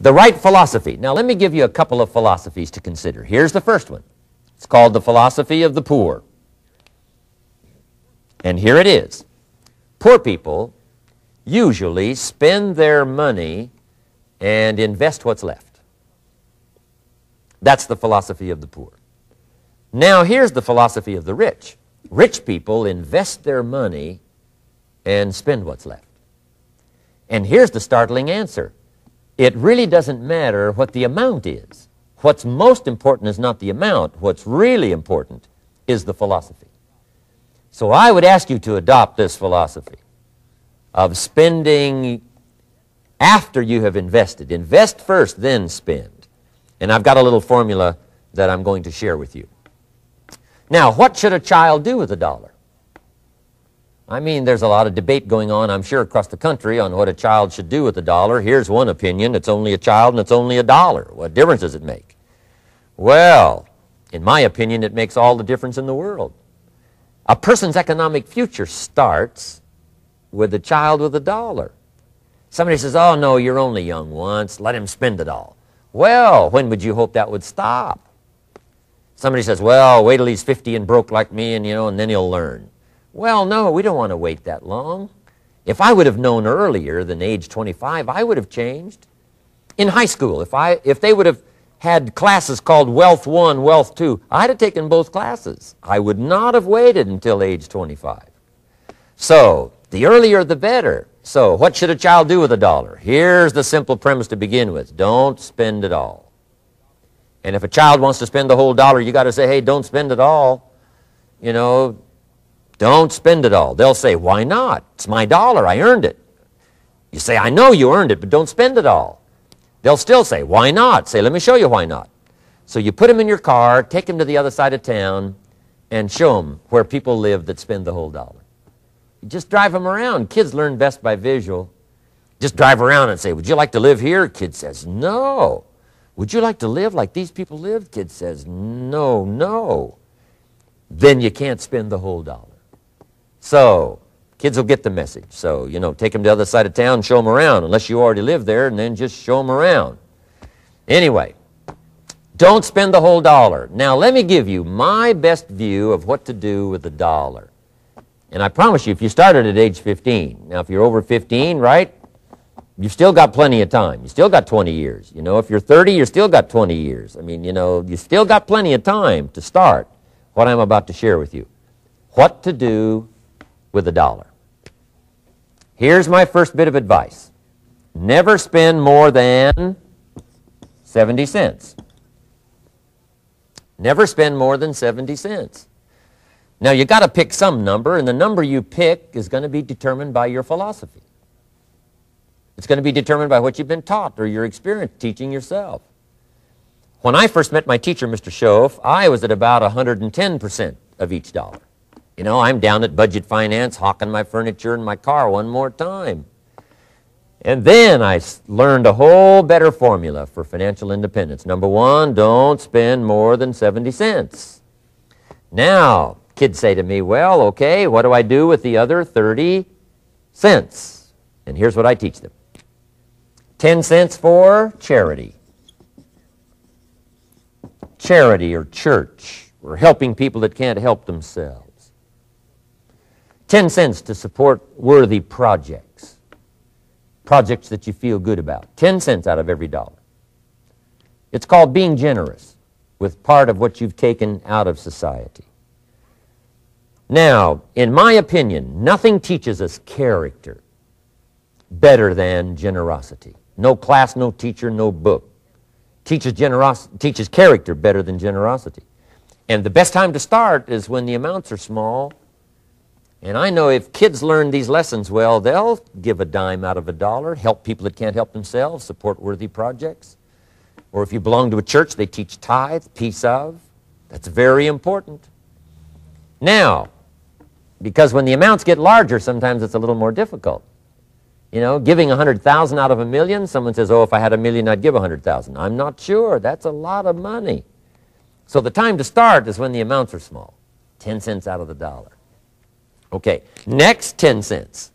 The right philosophy. Now, let me give you a couple of philosophies to consider. Here's the first one. It's called the philosophy of the poor. And here it is. Poor people usually spend their money and invest what's left. That's the philosophy of the poor. Now, here's the philosophy of the rich. Rich people invest their money and spend what's left. And here's the startling answer. It really doesn't matter what the amount is. What's most important is not the amount. What's really important is the philosophy. So I would ask you to adopt this philosophy of spending after you have invested. Invest first, then spend. And I've got a little formula that I'm going to share with you. Now, what should a child do with $1? I mean, there's a lot of debate going on, I'm sure, across the country on what a child should do with $1. Here's one opinion. It's only a child and it's only $1. What difference does it make? Well, in my opinion, it makes all the difference in the world. A person's economic future starts with a child with $1. Somebody says, oh, no, you're only young once. Let him spend it all. Well, when would you hope that would stop? Somebody says, well, wait till he's 50 and broke like me and then he'll learn. Well, no, we don't want to wait that long. If I would have known earlier than age 25, I would have changed. In high school, if they would have had classes called Wealth 1, Wealth 2, I'd have taken both classes. I would not have waited until age 25. So, the earlier the better. So, what should a child do with $1? Here's the simple premise to begin with. Don't spend it all. And if a child wants to spend the whole dollar, you got to say, hey, don't spend it all. Don't spend it all. They'll say, why not? It's my dollar. I earned it. You say, I know you earned it, but don't spend it all. They'll still say, why not? Say, let me show you why not. So you put them in your car, take them to the other side of town, and show them where people live that spend the whole dollar. You just drive them around. Kids learn best by visual. Just drive around and say, would you like to live here? Kid says, no. Would you like to live like these people live? Kid says, no, no. Then you can't spend the whole dollar. So, kids will get the message. So, take them to the other side of town and show them around, unless you already live there, and then just show them around. Anyway, don't spend the whole dollar. Now, let me give you my best view of what to do with $1. And I promise you, if you started at age 15, now if you're over 15, right, you've still got plenty of time. You still got 20 years. If you're 30, you still got 20 years. I mean, you still got plenty of time to start what I'm about to share with you. What to do with $1. Here's my first bit of advice. Never spend more than 70 cents. Never spend more than 70 cents. Now, you got to pick some number, and the number you pick is going to be determined by your philosophy. It's going to be determined by what you've been taught or your experience teaching yourself. When I first met my teacher, Mr. Schoaf, I was at about 110% of each dollar. I'm down at budget finance, hawking my furniture and my car one more time. And then I learned a whole better formula for financial independence. Number one, don't spend more than 70 cents. Now, kids say to me, well, okay, what do I do with the other 30 cents? And here's what I teach them. 10 cents for charity. Charity or church, or helping people that can't help themselves. 10 cents to support worthy projects. Projects that you feel good about. 10 cents out of every dollar. It's called being generous with part of what you've taken out of society. Now, in my opinion, nothing teaches us character better than generosity. No class, no teacher, no book teaches character better than generosity. And the best time to start is when the amounts are small. And I know if kids learn these lessons well, they'll give a dime out of $1, help people that can't help themselves, support worthy projects. Or if you belong to a church, they teach tithe, piece of. That's very important. Now, because when the amounts get larger, sometimes it's a little more difficult. Giving 100,000 out of $1 million, someone says, oh, if I had $1 million, I'd give 100,000. I'm not sure. That's a lot of money. So the time to start is when the amounts are small. 10 cents out of the dollar. Okay, next 10 cents.